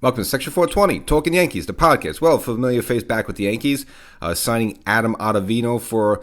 Welcome to Section 420, Talkin Yankees, the podcast. Well, familiar face back with the Yankees, signing Adam Ottavino for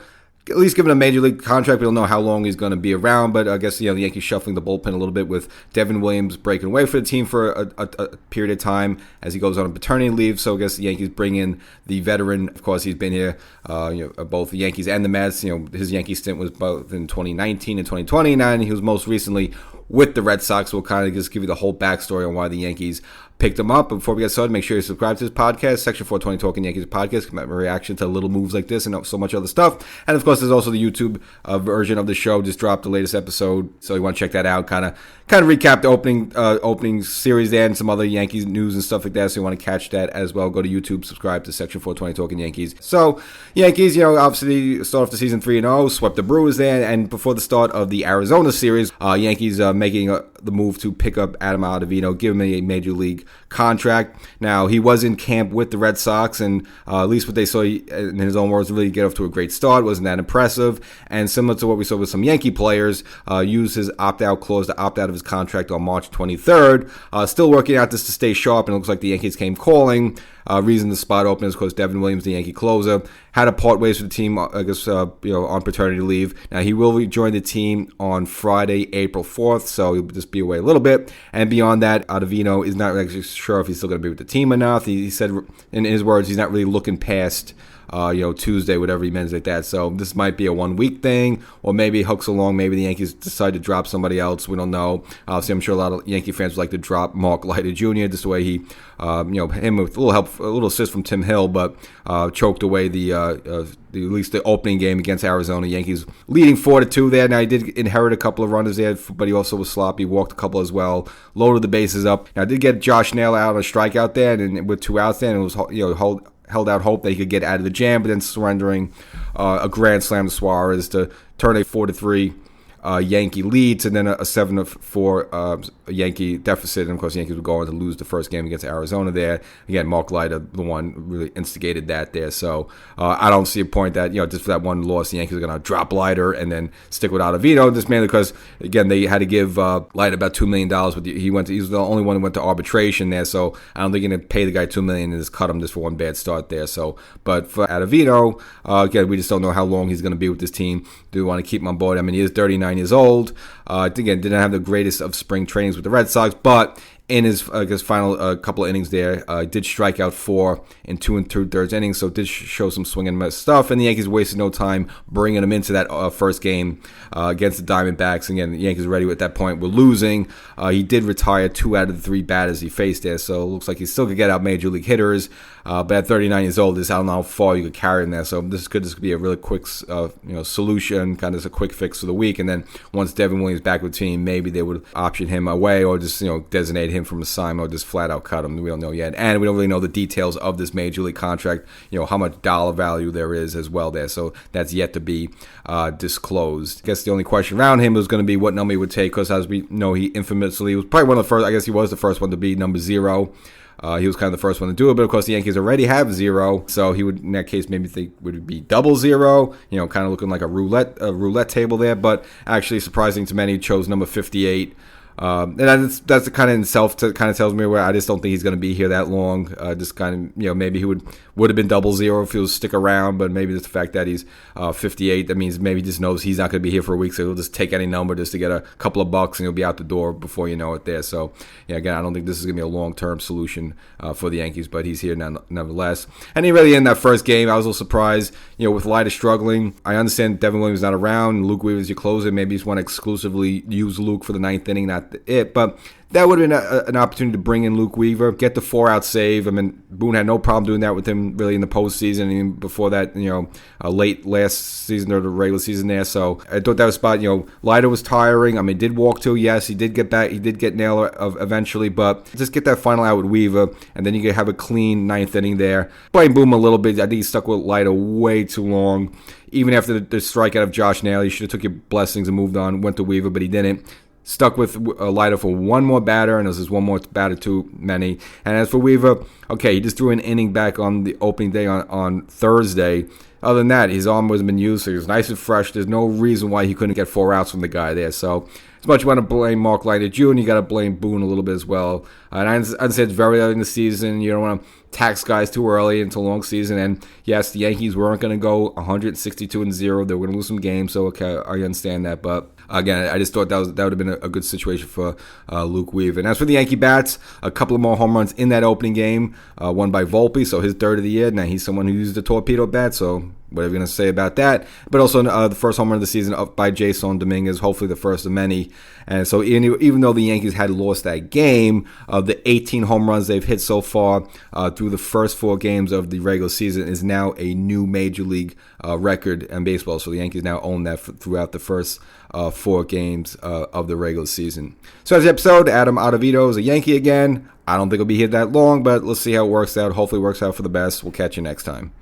at least giving a major league contract. We don't know how long he's going to be around, but I guess the Yankees shuffling the bullpen a little bit with Devin Williams breaking away for the team for a period of time as he goes on a paternity leave. So I guess the Yankees bring in the veteran. Of course, he's been here, both the Yankees and the Mets. His Yankee stint was both in 2019 and 2020, and he was most recently with the Red Sox. We'll kind of just give you the whole backstory on why the Yankees picked him up. But before we get started, make sure you subscribe to this podcast, Section 420 Talkin Yankees podcast. My reaction to little moves like this and so much other stuff. And of course, there's also the YouTube version of the show. Just dropped the latest episode, so you want to check that out. Kind of recap the opening series there and some other Yankees news and stuff like that. So you want to catch that as well. Go to YouTube, subscribe to Section 420 Talkin Yankees. So Yankees, obviously start off the season 3-0, swept the Brewers there, and before the start of the Arizona series, Yankees making the move to pick up Adam Ottavino, give him a major league contract. Now, he was in camp with the Red Sox, and at least what they saw, in his own words, really get off to a great start. Wasn't that impressive? And similar to what we saw with some Yankee players, used his opt-out clause to opt out of his contract on March 23rd. Still working out this to stay sharp, and it looks like the Yankees came calling. Reason the spot open is because Devin Williams, the Yankee closer, had to part ways with the team, I guess, on paternity leave. Now, he will rejoin the team on Friday, April 4th, so he'll just be away a little bit. And beyond that, Ottavino is not actually sure if he's still going to be with the team or not. He said, in his words, he's not really looking past Tuesday, whatever he means like that. So this might be a 1 week thing, or maybe it hooks along. Maybe the Yankees decide to drop somebody else. We don't know. Obviously, I'm sure a lot of Yankee fans would like to drop Mark Leiter Jr. just the way he, him with a little help, a little assist from Tim Hill, but choked away at least the opening game against Arizona. Yankees leading 4-2 there. Now, he did inherit a couple of runners there, but he also was sloppy, walked a couple as well, loaded the bases up. Now, I did get Josh Naylor out on a strikeout there, and with 2 outs there, and it was, held out hope that he could get out of the jam, but then surrendering a grand slam to Suarez to turn a 4-3 Yankee lead, and then a 7-4 Yankee deficit. And of course, the Yankees would go on to lose the first game against Arizona there. Again, Mark Leiter, the one really instigated that there. So I don't see a point that, just for that one loss, the Yankees are going to drop Leiter and then stick with Ottavino, just mainly because, again, they had to give Leiter about $2 million. He was the only one who went to arbitration there, so I don't think you're going to pay the guy $2 million and just cut him just for one bad start there. So, but for Ottavino, again, we just don't know how long he's going to be with this team. Do we want to keep him on board? I mean, he is 39 years old. Again, didn't have the greatest of spring trainings with the Red Sox, but in his final couple of innings there, did strike out 4 in 2 2/3 innings, so did show some swing and miss stuff. And the Yankees wasted no time bringing him into that first game against the Diamondbacks. Again, the Yankees already at that point were losing. He did retire 2 out of the 3 batters he faced there, so it looks like he still could get out major league hitters. But at 39 years old, I don't know how far you could carry him there. So this could be a really quick solution, kind of a quick fix for the week. And then once Devin Williams back with the team, maybe they would option him away or just designate him from assignment or just flat out cut him. We don't know yet, and we don't really know the details of this major league contract. How much dollar value there is as well there. So that's yet to be disclosed. I guess the only question around him was going to be what number he would take, because as we know, he infamously was probably one of the first. I guess he was the first one to be number 0. He was kind of the first one to do it, but of course the Yankees already have 0, so he would, in that case, maybe think would be 000, kind of looking like a roulette table there. But actually, surprising to many, chose number 58. And that's the kind of in itself kind of tells me where I just don't think he's going to be here that long. Just kind of, maybe he would have been 00 if he was stick around, but maybe just the fact that he's 58, that means maybe he just knows he's not going to be here for a week, so he'll just take any number just to get a couple of bucks, and he'll be out the door before you know it there. So, again, I don't think this is going to be a long-term solution for the Yankees, but he's here nevertheless. And he really, in that first game, I was a little surprised, with Leiter struggling. I understand Devin Williams is not around, Luke Weaver's your closer. Maybe you just want to exclusively use Luke for the 9th inning, not it, but that would have been an opportunity to bring in Luke Weaver, get the 4-out save. I mean, Boone had no problem doing that with him really in the postseason, and before that, late last season or the regular season there. So I thought that was spot. Leiter was tiring. I mean, did walk too. Yes, he did get back. He did get Naylor eventually, but just get that final out with Weaver, and then you could have a clean 9th inning there. Blame Boone a little bit. I think he stuck with Leiter way too long. Even after the strikeout of Josh Naylor, you should have took your blessings and moved on. Went to Weaver, but he didn't. Stuck with Leiter for one more batter, and this is one more batter too many. And as for Weaver, okay, he just threw an inning back on the opening day on Thursday. Other than that, his arm wasn't been used, so he was nice and fresh. There's no reason why he couldn't get 4 outs from the guy there. So as much as you want to blame Mark Leiter Jr., you got to blame Boone a little bit as well. And I understand it's very early in the season. You don't want to tax guys too early into a long season. And yes, the Yankees weren't going to go 162-0. They were going to lose some games, so okay, I understand that. But again, I just thought that would have been a good situation for Luke Weaver. And as for the Yankee bats, a couple of more home runs in that opening game, one by Volpe, so his third of the year. Now he's someone who used the torpedo bat, so whatever you're going to say about that. But also the first home run of the season up by Jason Dominguez, hopefully the first of many. And so even though the Yankees had lost that game, of the 18 home runs they've hit so far through the first 4 games of the regular season is now a new major league record in baseball. So the Yankees now own that throughout the first 4 games of the regular season. So as the episode, Adam Ottavino is a Yankee again. I don't think he'll be here that long, but let's see how it works out. Hopefully it works out for the best. We'll catch you next time.